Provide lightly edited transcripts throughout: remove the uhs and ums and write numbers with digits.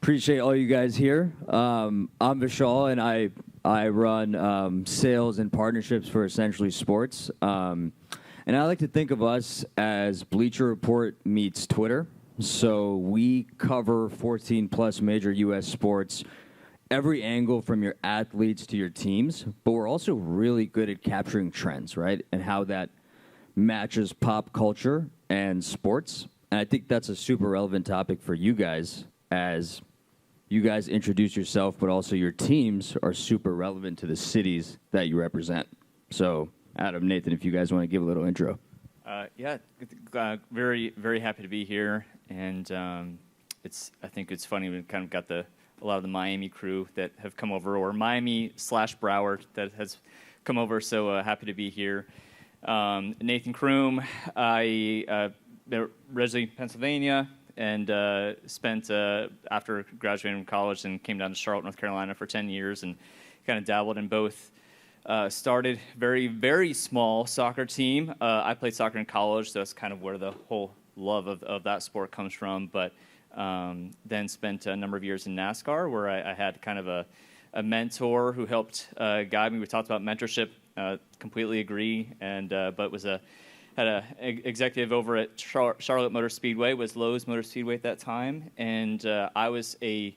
Appreciate all you guys here. I'm Vishal, and I run sales and partnerships for Essentially Sports. And I like to think of us as Bleacher Report meets Twitter. So we cover 14-plus major U.S. sports, every angle from your athletes to your teams. But we're also really good at capturing trends, right, and how that matches pop culture and sports. And I think that's a super relevant topic for you guys as you guys introduce yourself, but also your teams are super relevant to the cities that you represent. So, Adam, Nathan, if you guys want to give a little intro. Very, very happy to be here. And I think it's funny, we kind of got a lot of the Miami crew that have come over, or Miami/Broward that has come over, so happy to be here. Nathan Krum, I originally Pennsylvania, and spent, after graduating from college, and came down to Charlotte, North Carolina for 10 years and kind of dabbled in both. Started very, very small soccer team. I played soccer in college, so that's kind of where the whole love of that sport comes from. But then spent a number of years in NASCAR, where I had kind of a mentor who helped guide me. We talked about mentorship, completely agree, and but had an executive over at Charlotte Motor Speedway, was Lowe's Motor Speedway at that time, and I was a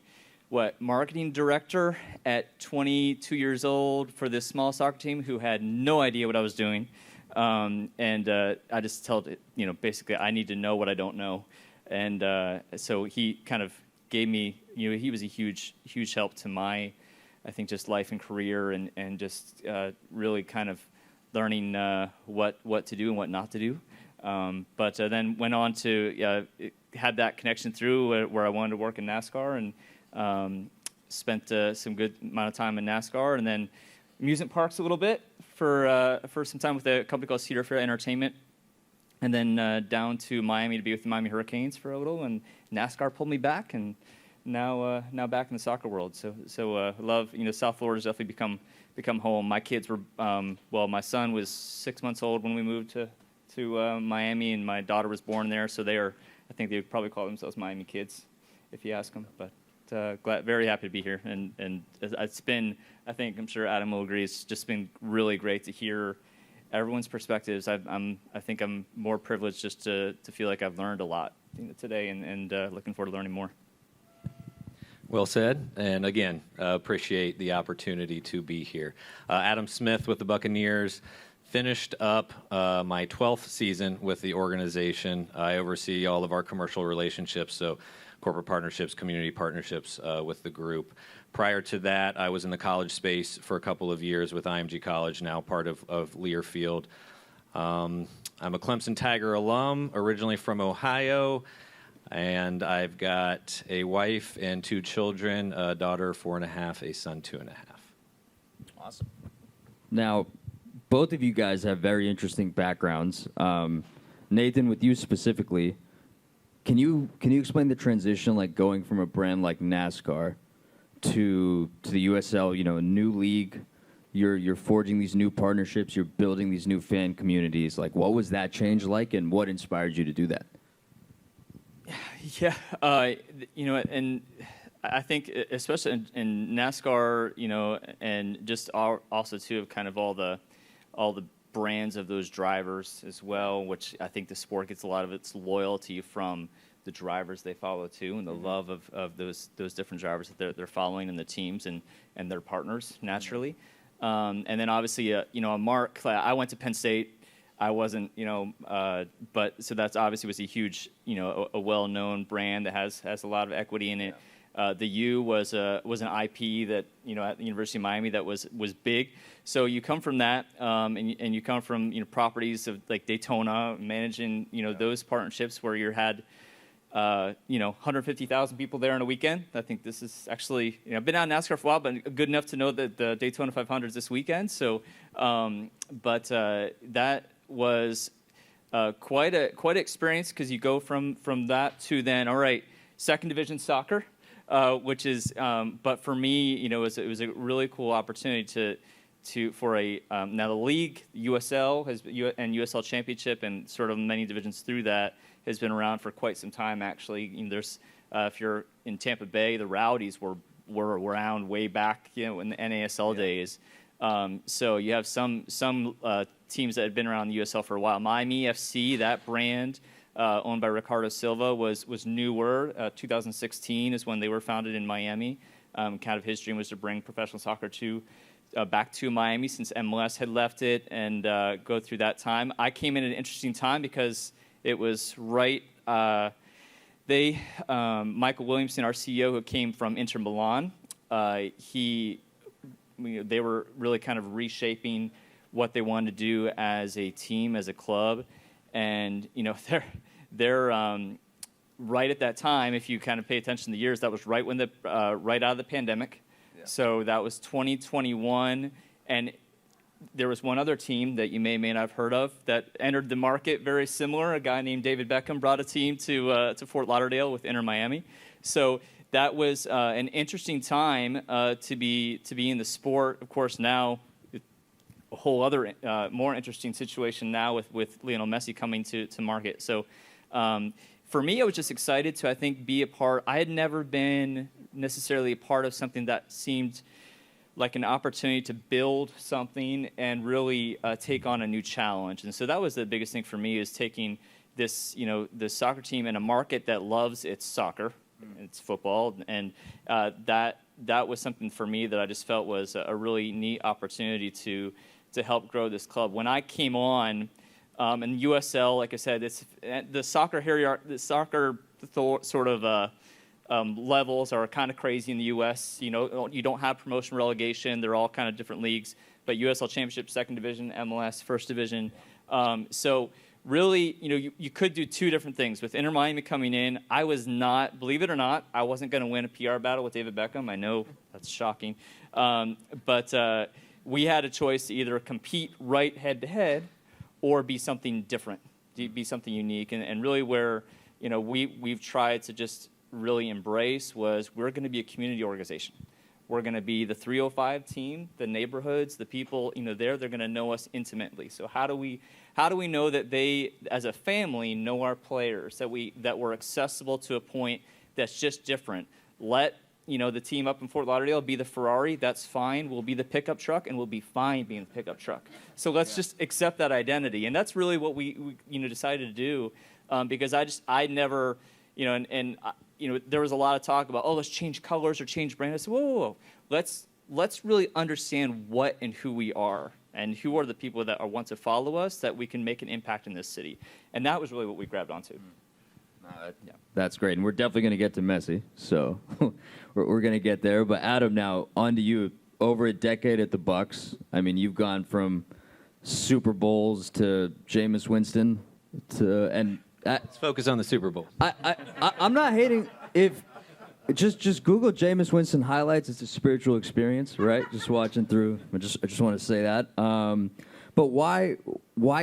marketing director at 22 years old for this small soccer team who had no idea what I was doing, and I just told it, basically I need to know what I don't know, and so he kind of gave me, he was a huge help to my, I think, just life and career, and just really kind of learning what to do and what not to do. But then went on to had that connection through where I wanted to work in NASCAR, and spent some good amount of time in NASCAR, and then amusement parks a little bit for some time with a company called Cedar Fair Entertainment, and then down to Miami to be with the Miami Hurricanes for a little, and NASCAR pulled me back, and now back in the soccer world. So love, South Florida's definitely become home. My kids were, my son was 6 months old when we moved to Miami, and my daughter was born there. So I think they would probably call themselves Miami kids, if you ask them. But very happy to be here, and it's been, I'm sure Adam will agree, it's just been really great to hear everyone's perspectives. I think I'm more privileged just to feel like I've learned a lot today, and looking forward to learning more. Well said, and again, appreciate the opportunity to be here. Adam Smith with the Buccaneers, finished up my 12th season with the organization. I oversee all of our commercial relationships, so corporate partnerships, community partnerships with the group. Prior to that, I was in the college space for a couple of years with IMG College, now part of Learfield. I'm a Clemson Tiger alum, originally from Ohio. And I've got a wife and 2 children, a daughter 4.5, a son 2.5. Awesome. Now, both of you guys have very interesting backgrounds. Nathan, with you specifically, can you explain the transition, like going from a brand like NASCAR to the USL, a new league? You're forging these new partnerships. You're building these new fan communities. Like, what was that change like, and what inspired you to do that? Yeah, and I think especially in NASCAR, and just also too of kind of all the brands of those drivers as well, which I think the sport gets a lot of its loyalty from the drivers they follow too, and the love of those different drivers that they're following, and the teams and their partners naturally, and then obviously Mark. I went to Penn State. I wasn't, but so that's obviously was a huge, a well-known brand that has a lot of equity in it. The U was an IP that, at the University of Miami that was big. So you come from that, and you come from properties of like Daytona, managing those partnerships where you had 150,000 people there on a weekend. I think this is actually, I've been out in NASCAR for a while, but good enough to know that the Daytona 500 is this weekend. So, but that was quite an experience, because you go from that to then, all right, second division soccer, which is, but for me, it was a really cool opportunity for now the league, USL and USL Championship, and sort of many divisions through that has been around for quite some time, actually. There's, if you're in Tampa Bay, the Rowdies were around way back, in the NASL days. So you have some teams that had been around the USL for a while. Miami FC, that brand, owned by Ricardo Silva, was newer. 2016 is when they were founded in Miami. Kind of his dream was to bring professional soccer back to Miami, since MLS had left it, and go through that time. I came in at an interesting time because it was right. Michael Williamson, our CEO, who came from Inter Milan, they were really kind of reshaping what they wanted to do as a team, as a club, and they're right at that time. If you kind of pay attention to the years, that was right when right out of the pandemic. Yeah. So that was 2021, and there was one other team that you may not have heard of that entered the market very similar. A guy named David Beckham brought a team to Fort Lauderdale with Inter Miami. So that was an interesting time to be in the sport. Of course, now a whole other more interesting situation now with Lionel Messi coming to market. So for me, I was just excited to, I think, be a part. I had never been necessarily a part of something that seemed like an opportunity to build something and really take on a new challenge. And so that was the biggest thing for me, is taking this, the soccer team in a market that loves its soccer, it's football, and that was something for me that I just felt was a really neat opportunity to help grow this club. When I came on, and USL, like I said, it's the soccer sort of levels are kind of crazy in the U.S. You don't have promotion relegation; they're all kind of different leagues. But USL Championship, Second Division, MLS, First Division. So really, you could do two different things. With Inter Miami coming in, I was not, believe it or not, I wasn't going to win a PR battle with David Beckham. I know that's shocking, but we had a choice to either compete right head-to-head or be something different, be something unique. And really where, we've tried to just really embrace was, we're going to be a community organization. We're going to be the 305 team, the neighborhoods, the people, they're going to know us intimately. So how do we know that they, as a family, know our players, that we're accessible to a point that's just different? Let the team up in Fort Lauderdale be the Ferrari. That's fine. We'll be the pickup truck, and we'll be fine being the pickup truck. So let's just accept that identity, and that's really what we decided to do, because I never, there was a lot of talk about, let's change colors or change brand. I said, whoa. Let's really understand what and who we are, and who are the people that want to follow us, that we can make an impact in this city, and that was really what we grabbed onto. Yeah, that's great, and we're definitely going to get to Messi, so we're going to get there. But Adam, now on to you. Over a decade at the Bucs. I mean, you've gone from Super Bowls to Jameis Winston and let's focus on the Super Bowl. I'm not hating. If just Google Jameis Winston highlights, it's a spiritual experience, right? Just watching through. I just want to say that. But why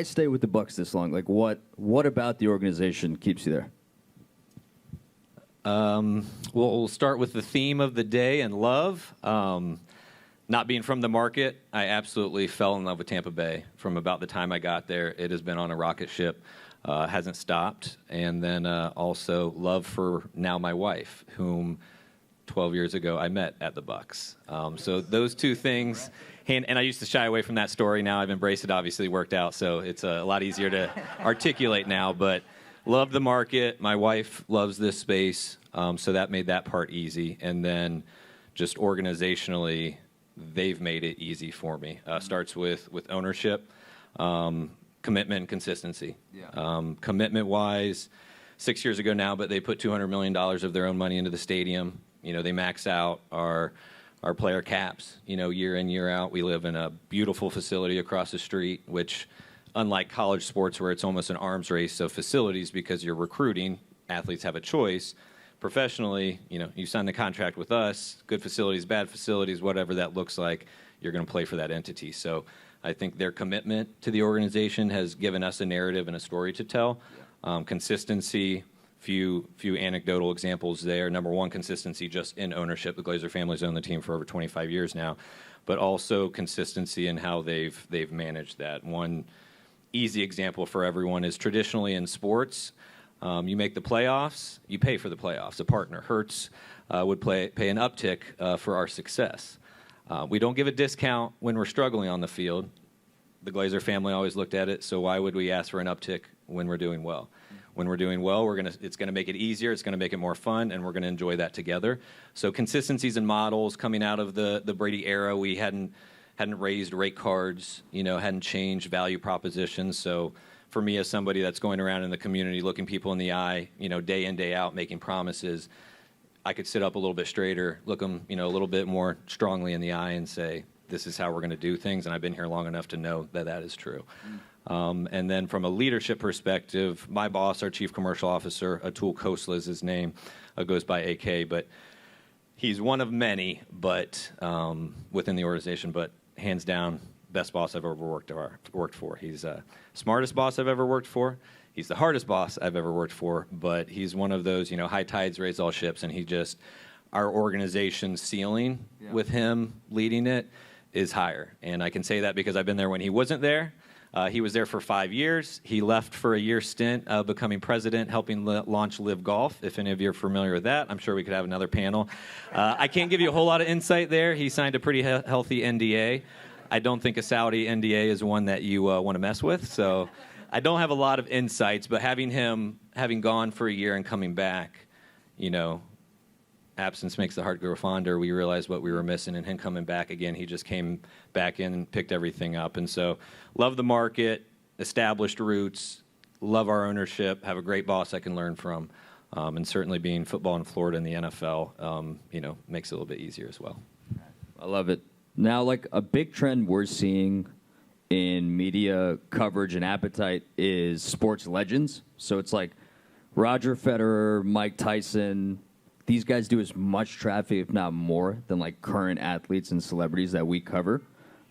stay with the Bucs this long? Like, what about the organization keeps you there? Well, we'll start with the theme of the day and love. Not being from the market, I absolutely fell in love with Tampa Bay. From about the time I got there, it has been on a rocket ship, hasn't stopped. And then also love for now my wife, whom 12 years ago I met at the Bucs. So those two things, and I used to shy away from that story. Now I've embraced it, obviously worked out, so it's a lot easier to articulate now. But love the market. My wife loves this space, so that made that part easy. And then just organizationally, they've made it easy for me. Starts with ownership, commitment, and consistency. Yeah. Commitment-wise, 6 years ago now, but they put $200 million of their own money into the stadium. They max out our player caps, year in, year out. We live in a beautiful facility across the street, which, unlike college sports where it's almost an arms race of facilities because you're recruiting, athletes have a choice. Professionally, you sign the contract with us, good facilities, bad facilities, whatever that looks like, you're going to play for that entity. So I think their commitment to the organization has given us a narrative and a story to tell. Consistency, few anecdotal examples there. Number one, consistency just in ownership. The Glazer family's owned the team for over 25 years now, but also consistency in how they've managed that. One easy example for everyone is traditionally in sports, You make the playoffs, you pay for the playoffs. A partner, Hertz, would pay an uptick for our success. We don't give a discount when we're struggling on the field. The Glazer family always looked at it, so why would we ask for an uptick when we're doing well? When we're doing well, it's going to make it easier, it's going to make it more fun, and we're going to enjoy that together. So consistencies and models coming out of the Brady era, we hadn't raised rate cards, hadn't changed value propositions. So for me, as somebody that's going around in the community looking people in the eye, day in, day out, making promises, I could sit up a little bit straighter, look them, a little bit more strongly in the eye and say, this is how we're going to do things, and I've been here long enough to know that that is true. And then from a leadership perspective, my boss, our chief commercial officer, Atul Khosla is his name, goes by AK, but he's one of many but within the organization, but hands down, best boss I've ever worked for. He's smartest boss I've ever worked for. He's the hardest boss I've ever worked for, but he's one of those, high tides raise all ships, and our organization's ceiling with him leading it is higher. And I can say that because I've been there when he wasn't there. He was there for 5 years. He left for a year stint becoming president, helping launch Live Golf. If any of you are familiar with that, I'm sure we could have another panel. I can't give you a whole lot of insight there. He signed a pretty healthy NDA. I don't think a Saudi NDA is one that you want to mess with. So I don't have a lot of insights, but having gone for a year and coming back, absence makes the heart grow fonder. We realized what we were missing, and him coming back again, he just came back in and picked everything up. And so love the market, established roots, love our ownership, have a great boss I can learn from, and certainly being football in Florida and the NFL, makes it a little bit easier as well. I love it. Now, like a big trend we're seeing in media coverage and appetite is sports legends. So it's like Roger Federer, Mike Tyson. These guys do as much traffic, if not more, than like current athletes and celebrities that we cover.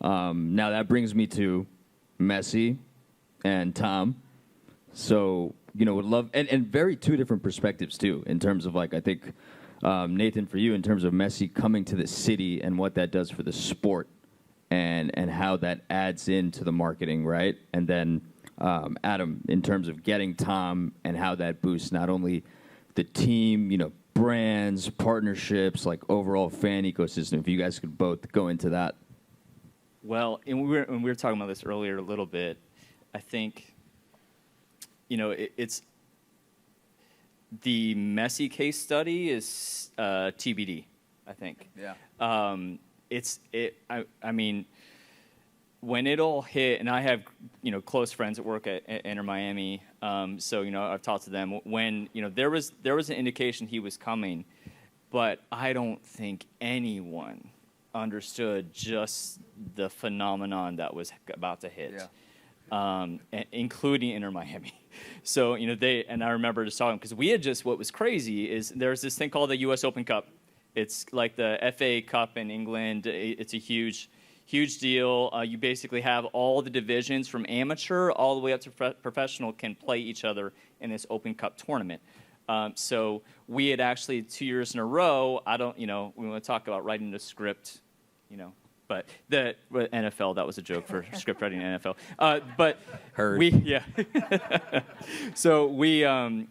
Now that brings me to Messi and Tom. So, would love, and very two different perspectives too, in terms of like, I think, Nathan, for you, in terms of Messi coming to the city and what that does for the sport and how that adds into the marketing, right? And then Adam, in terms of getting Tom and how that boosts not only the team, brands, partnerships, like overall fan ecosystem. If you guys could both go into that. Well, and we were talking about this earlier a little bit. I think, it's the Messi case study is TBD. I think. Yeah. I mean, when it all hit, and I have close friends that work at Inter Miami, so I've talked to them when there was an indication he was coming, but I don't think anyone understood just the phenomenon that was about to hit, including Inter Miami. So and I remember just talking because what was crazy is there's this thing called the U.S. Open Cup. It's like the FA Cup in England. It's a huge deal. You basically have all the divisions from amateur all the way up to professional can play each other in this Open Cup tournament. So we had actually 2 years in a row. We want to talk about writing the script, but the NFL, that was a joke for script writing in NFL. But Heard. So the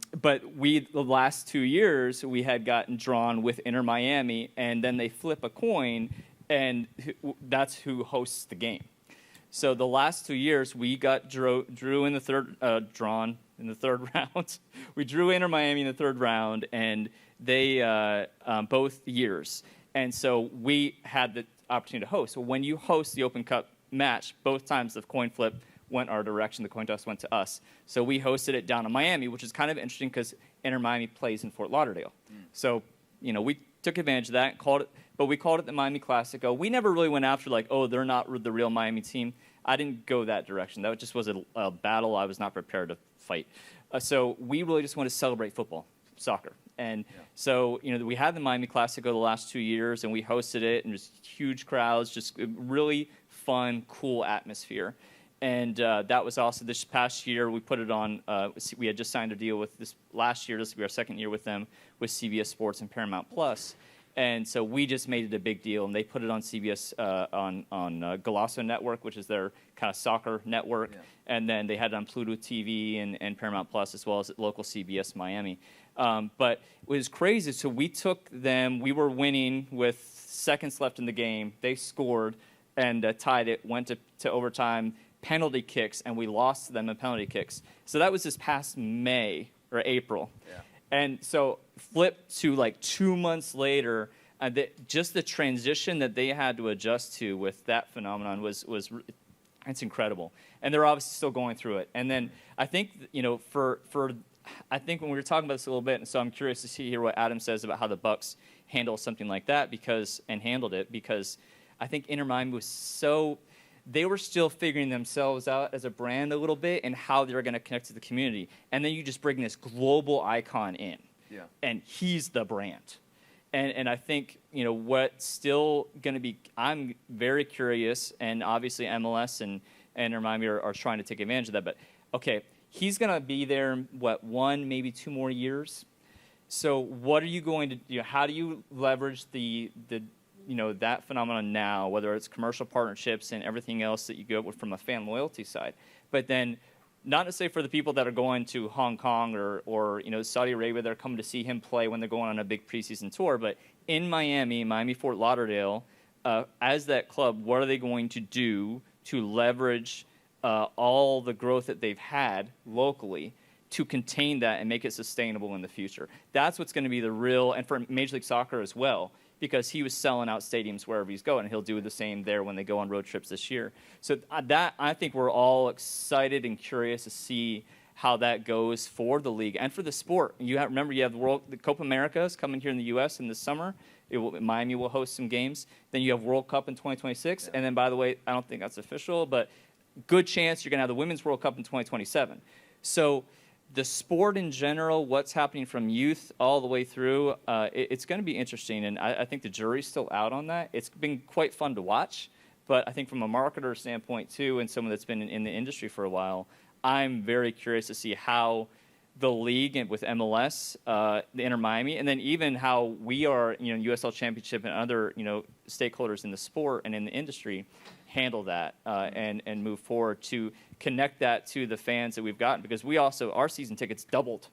last 2 years we had gotten drawn with Inter Miami, and then they flip a coin. And that's who hosts the game. So the last 2 years, we got drew in the third, drawn in the third round. We drew Inter Miami in the third round, and they both years. And so we had the opportunity to host. So when you host the Open Cup match, both times the coin flip went our direction. The coin toss went to us. So we hosted it down in Miami, which is kind of interesting because Inter Miami plays in Fort Lauderdale. So we took advantage of that and called it. But we called it the Miami Classico. We never really went after they're not the real Miami team. I didn't go that direction. That just was a battle I was not prepared to fight. So we really just want to celebrate football, soccer. And so, we had the Miami Classico the last 2 years, and we hosted it, and just huge crowds, just really fun, cool atmosphere. And that was also this past year. We put it on. We had just signed a deal with this last year. This will be our second year with them, with CBS Sports and Paramount Plus. And so we just made it a big deal, and they put it on CBS on Golasso Network, which is their kind of soccer network, and then they had it on Pluto TV and Paramount Plus, as well as local CBS Miami. But it was crazy. So we took them. We were winning with seconds left in the game. They scored and tied it. Went to overtime, penalty kicks, and we lost to them in penalty kicks. So that was this past May or April. Yeah. And so flip to like 2 months later, just the transition that they had to adjust to with that phenomenon was it's incredible. And they're obviously still going through it. And then I think, I think when we were talking about this a little bit, and so I'm curious to hear what Adam says about how the Bucs handle something like that handled it because I think Inter Miami was they were still figuring themselves out as a brand a little bit and how they were going to connect to the community. And then you just bring this global icon in, and he's the brand. And I think, what's still going to be, I'm very curious, and obviously MLS and Inter Miami are trying to take advantage of that. But, okay, he's going to be there, 1, maybe 2 more years. So what are you going to do? How do you leverage that phenomenon now, whether it's commercial partnerships and everything else that you go with from a fan loyalty side? But then not necessarily for the people that are going to Hong Kong or Saudi Arabia that are coming to see him play when they're going on a big preseason tour, but in Miami, Fort Lauderdale, as that club, what are they going to do to leverage all the growth that they've had locally to contain that and make it sustainable in the future? That's what's going to be the real, and for Major League Soccer as well, because he was selling out stadiums wherever he's going, and he'll do the same there when they go on road trips this year. So that, I think we're all excited and curious to see how that goes for the league and for the sport. Remember, you have the Copa Americas coming here in the U.S. in the summer. Miami will host some games. Then you have World Cup in 2026. And then, by the way, I don't think that's official, but good chance you're going to have the Women's World Cup in 2027. So the sport in general, what's happening from youth all the way through, it's going to be interesting. And I think the jury's still out on that. It's been quite fun to watch. But I think from a marketer standpoint, too, and someone that's been in the industry for a while, I'm very curious to see how the league and with MLS, the Inter Miami, and then even how we are, USL Championship and other, stakeholders in the sport and in the industry handle that and move forward to connect that to the fans that we've gotten, because we also, our season tickets doubled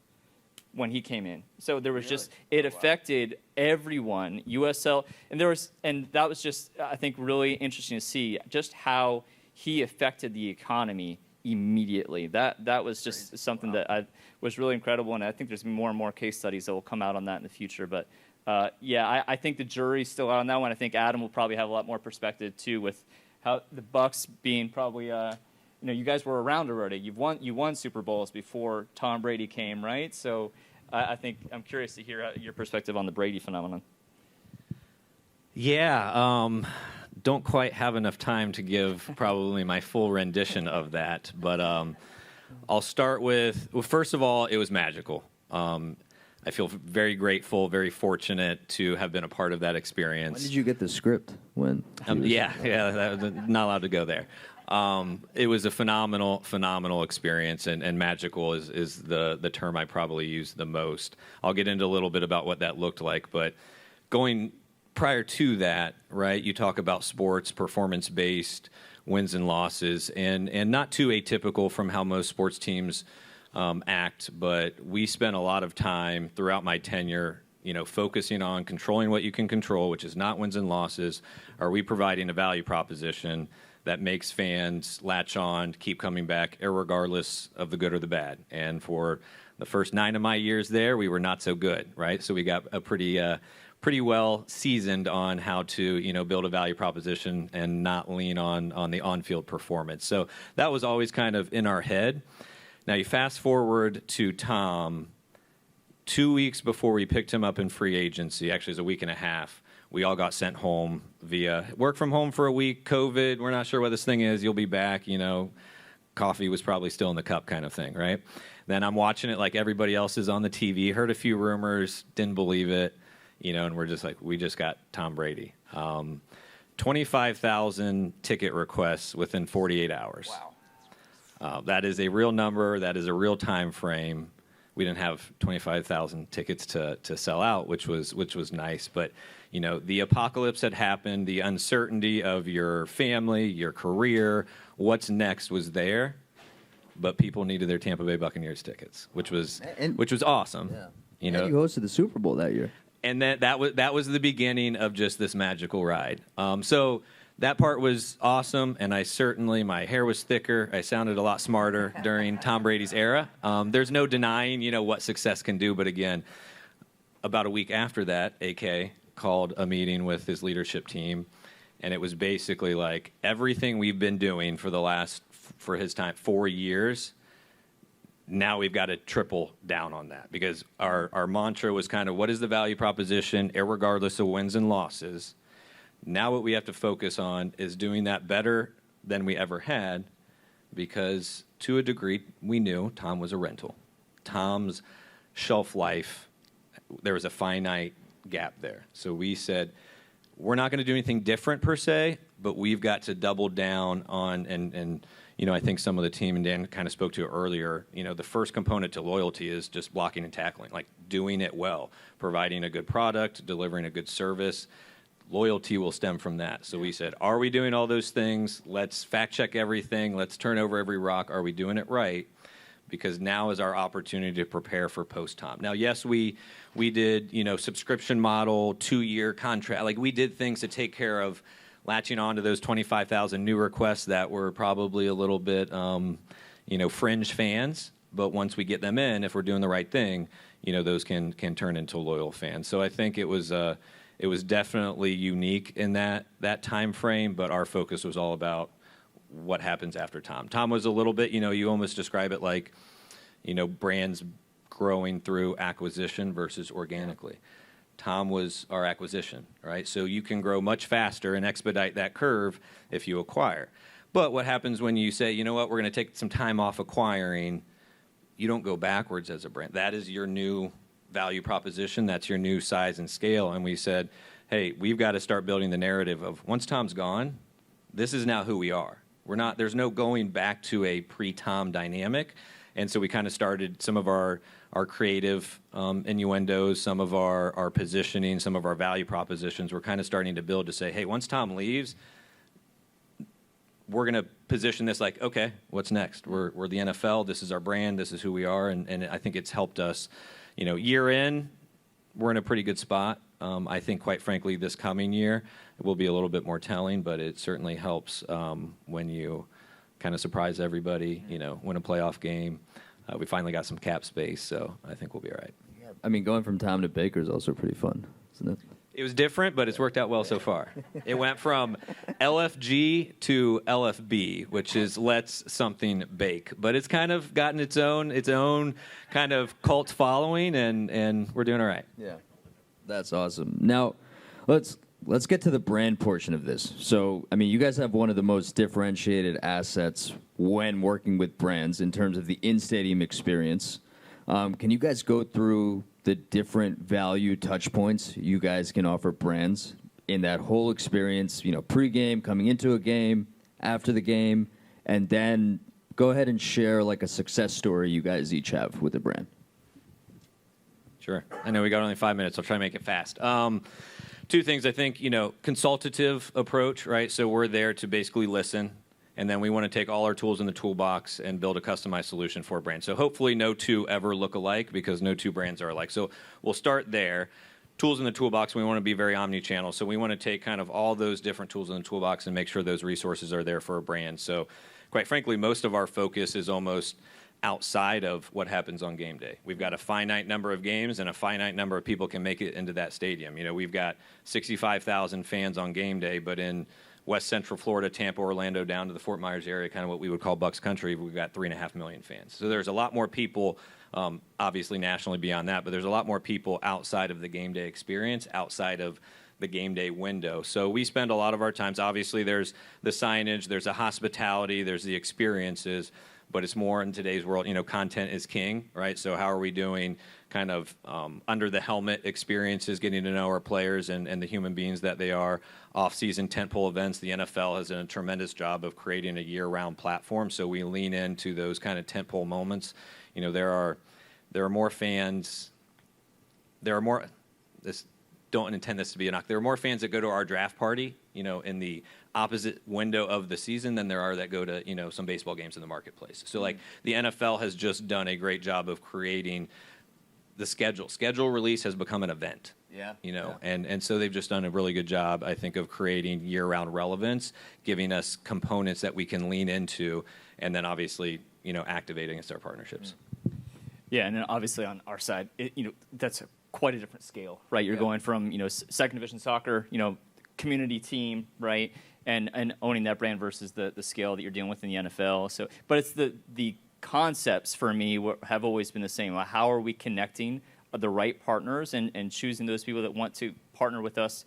when he came in. So there was it affected everyone, USL, and that was just, I think, really interesting to see just how he affected the economy immediately. That was just something that was really incredible, and I think there's more and more case studies that will come out on that in the future. But I think the jury's still out on that one. I think Adam will probably have a lot more perspective too, with how the Bucs being probably you guys were around already. You won Super Bowls before Tom Brady came, right? So I think I'm curious to hear your perspective on the Brady phenomenon. Yeah, don't quite have enough time to give probably my full rendition of that, but I'll start with, well, first of all, it was magical. I feel very grateful, very fortunate to have been a part of that experience. When did you get the script? When? Not allowed to go there. It was a phenomenal experience, and magical is the term I probably use the most. I'll get into a little bit about what that looked like, but going prior to that, right, you talk about sports, performance-based, wins and losses, and not too atypical from how most sports teams act, but we spent a lot of time throughout my tenure, focusing on controlling what you can control, which is not wins and losses. Are we providing a value proposition that makes fans latch on, keep coming back, irregardless of the good or the bad? And for the first 9 of my years there, we were not so good, right? So we got a pretty well seasoned on how to build a value proposition and not lean on the on-field performance. So that was always kind of in our head. Now you fast forward to Tom, 2 weeks before we picked him up in free agency, actually it was a week and a half, we all got sent home via work from home for a week, COVID, we're not sure what this thing is, you'll be back, coffee was probably still in the cup kind of thing, right? Then I'm watching it like everybody else is on the TV, heard a few rumors, didn't believe it, and we're just like, we just got Tom Brady. 25,000 ticket requests within 48 hours. Wow. That is a real number. That is a real time frame. we didn't have 25,000 tickets to sell out, which was nice. But the apocalypse had happened, the uncertainty of your family, your career, what's next was there. But people needed their Tampa Bay Buccaneers tickets, which was awesome. Yeah. You hosted the Super Bowl that year. And that was the beginning of just this magical ride. So that part was awesome, and my hair was thicker. I sounded a lot smarter during Tom Brady's era. There's no denying, what success can do. But again, about a week after that, AK called a meeting with his leadership team, and it was basically like everything we've been doing for his time, 4 years. Now we've got to triple down on that, because our mantra was kind of, what is the value proposition, irregardless of wins and losses. Now what we have to focus on is doing that better than we ever had, because to a degree, we knew Tom was a rental. Tom's shelf life, there was a finite gap there. So we said, we're not going to do anything different per se, but we've got to double down on, and I think some of the team, and Dan kind of spoke to it earlier, the first component to loyalty is just blocking and tackling, like doing it well, providing a good product, delivering a good service. Loyalty will stem from that. So we said, are we doing all those things? Let's fact check everything. Let's turn over every rock. Are we doing it right? Because now is our opportunity to prepare for post-Tom. Now, yes, we did, subscription model, 2-year contract. Like, we did things to take care of latching on to those 25,000 new requests that were probably a little bit, fringe fans. But once we get them in, if we're doing the right thing, those can turn into loyal fans. So I think it was definitely unique in that time frame, but our focus was all about what happens after Tom. Tom was a little bit, you almost describe it like, brands growing through acquisition versus organically. Tom was our acquisition, right? So you can grow much faster and expedite that curve if you acquire. But what happens when you say, you know what, we're going to take some time off acquiring, you don't go backwards as a brand. That is your new value proposition. That's your new size and scale. And we said, hey, we've got to start building the narrative of, once Tom's gone, this is now who we are. There's no going back to a pre-Tom dynamic. And so we kind of started some of our creative innuendos, some of our positioning, some of our value propositions. We're kind of starting to build to say, hey, once Tom leaves, we're going to position this like, okay, what's next? We're the NFL. This is our brand. This is who we are. And I think it's helped us. Year in, we're in a pretty good spot. I think, quite frankly, this coming year it will be a little bit more telling, but it certainly helps when you kind of surprise everybody, win a playoff game. We finally got some cap space, so I think we'll be all right. Yeah. I mean, going from Tom to Baker is also pretty fun, isn't it? It was different, but it's worked out well so far. It went from LFG to LFB, which is let's something bake. But it's kind of gotten its own kind of cult following, and we're doing all right. Yeah, that's awesome. Now, let's get to the brand portion of this. So, I mean, you guys have one of the most differentiated assets when working with brands in terms of the in-stadium experience. Can you guys go through the different value touch points you guys can offer brands in that whole experience, pre-game, coming into a game, after the game, and then go ahead and share like a success story you guys each have with the brand? Sure. I know we got only 5 minutes. I'll try to make it fast. Two things. I think, consultative approach, right? So we're there to basically listen, and then we want to take all our tools in the toolbox and build a customized solution for a brand. So hopefully no two ever look alike, because no two brands are alike. So we'll start there. Tools in the toolbox, we want to be very omni-channel. So we want to take kind of all those different tools in the toolbox and make sure those resources are there for a brand. So quite frankly, most of our focus is almost outside of what happens on game day. We've got a finite number of games, and a finite number of people can make it into that stadium. We've got 65,000 fans on game day, but in West Central Florida, Tampa, Orlando, down to the Fort Myers area, kind of what we would call Bucks country, we've got 3.5 million fans. So there's a lot more people, obviously nationally beyond that, but there's a lot more people outside of the game day experience, outside of the game day window. So we spend a lot of our times, obviously there's the signage, there's the hospitality, there's the experiences, but it's more in today's world, content is king, right? So how are we doing kind of under the helmet experiences, getting to know our players and the human beings that they are, off-season tentpole events. The NFL has done a tremendous job of creating a year-round platform, so we lean into those kind of tentpole moments. There are there are more fans. There are more. This don't intend this to be a knock. There are more fans that go to our draft party, in the opposite window of the season than there are that go to, some baseball games in the marketplace. So, like, the NFL has just done a great job of creating the schedule. Schedule release has become an event. Yeah. And so they've just done a really good job, I think, of creating year-round relevance, giving us components that we can lean into, and then obviously, activating against our partnerships. Yeah, and then obviously on our side, that's quite a different scale, right? You're going from, second division soccer, community team, right? And owning that brand versus the scale that you're dealing with in the NFL. So, but it's the concepts for me have always been the same. How are we connecting the right partners and choosing those people that want to partner with us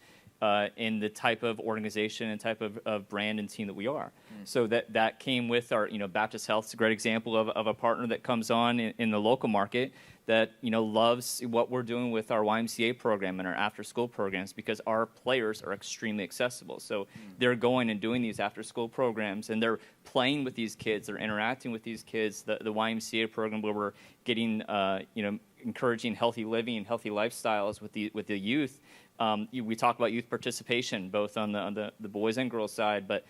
in the type of organization and type of brand and team that we are. So that came with our, Baptist Health is a great example of a partner that comes on in the local market that, loves what we're doing with our YMCA program and our after-school programs because our players are extremely accessible. So they're going and doing these after-school programs, and they're playing with these kids. They're interacting with these kids. The YMCA program where we're getting, encouraging healthy living and healthy lifestyles with the youth. We talk about youth participation, both on the boys and girls side, but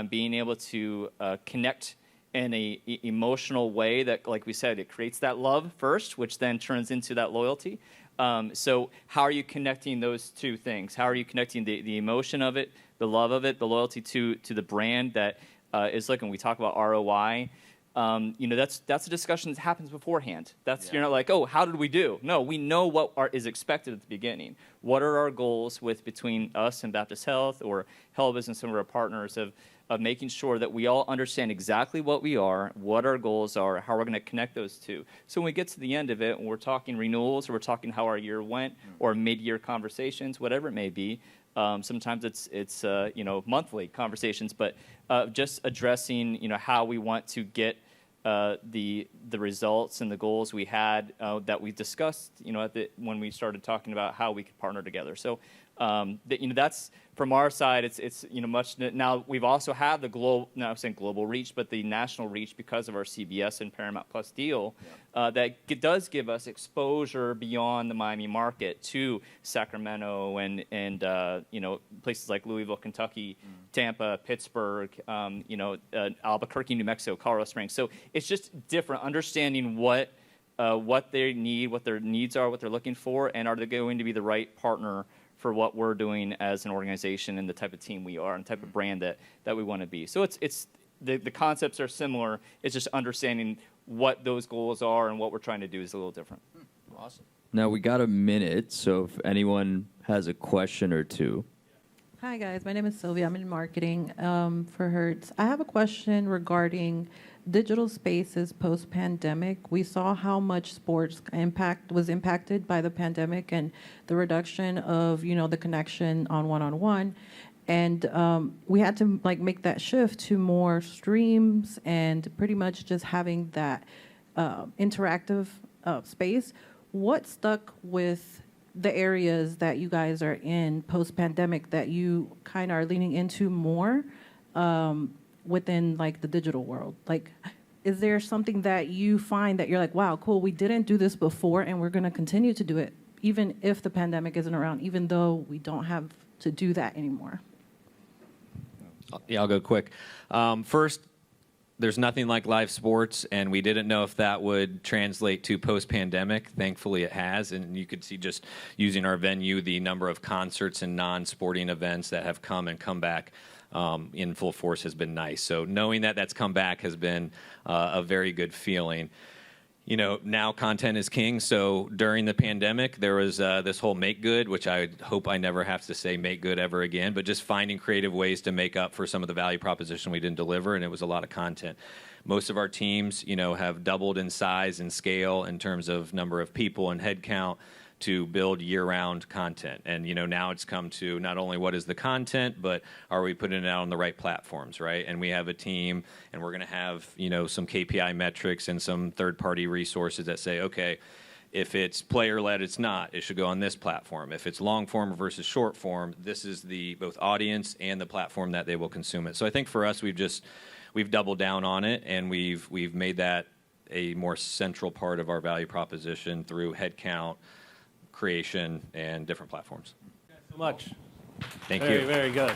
being able to connect in a emotional way that, like we said, it creates that love first, which then turns into that loyalty. So how are you connecting those two things? How are you connecting the emotion of it, the love of it, the loyalty to the brand that is looking? We talk about ROI. That's a discussion that happens beforehand. You're not like, oh, how did we do? No, we know what is expected at the beginning. What are our goals between us and Baptist Health or Helbus and some of our partners of making sure that we all understand exactly what we are, what our goals are, how we're going to connect those two. So when we get to the end of it, when we're talking renewals or we're talking how our year went or mid-year conversations, whatever it may be, sometimes it's monthly conversations, but just addressing how we want to get the results and the goals we had that we discussed when we started talking about how we could partner together. So that's from our side. It's much now. We've also had the global reach, but the national reach because of our CBS and Paramount Plus deal that does give us exposure beyond the Miami market to Sacramento and places like Louisville, Kentucky, Tampa, Pittsburgh, Albuquerque, New Mexico, Colorado Springs. So it's just different, understanding what they need, what their needs are, what they're looking for, and are they going to be the right partner for what we're doing as an organization and the type of team we are and the type of brand that we want to be. So it's the concepts are similar. It's just understanding what those goals are and what we're trying to do is a little different. Awesome. Now we got a minute, so if anyone has a question or two. Hi guys, my name is Sylvia. I'm in marketing for Hertz. I have a question regarding digital spaces post-pandemic. We saw how much sports was impacted by the pandemic and the reduction of the connection on one-on-one, and we had to make that shift to more streams and pretty much just having that interactive space. What stuck with the areas that you guys are in post-pandemic that you kind of are leaning into more within the digital world? Is there something that you find that you're like, wow, cool, we didn't do this before and we're going to continue to do it even if the pandemic isn't around, even though we don't have to do that anymore? Yeah, I'll go quick. First, there's nothing like live sports, and we didn't know if that would translate to post-pandemic. Thankfully, it has, and you could see just using our venue, the number of concerts and non-sporting events that have come back in full force has been nice. So knowing that that's come back has been a very good feeling. Now content is king. So during the pandemic, there was this whole make good, which I hope I never have to say make good ever again, but just finding creative ways to make up for some of the value proposition we didn't deliver, and it was a lot of content. Most of our teams, have doubled in size and scale in terms of number of people and head count to build year-round content. And, now it's come to not only what is the content, but are we putting it out on the right platforms, right? And we have a team, and we're going to have, some KPI metrics and some third-party resources that say, okay, if it's player-led, it's not. It should go on this platform. If it's long-form versus short-form, this is the both audience and the platform that they will consume it. So I think for us, we've doubled down on it, and we've made that a more central part of our value proposition through headcount, creation, and different platforms. So much. Thank Very, you. very good.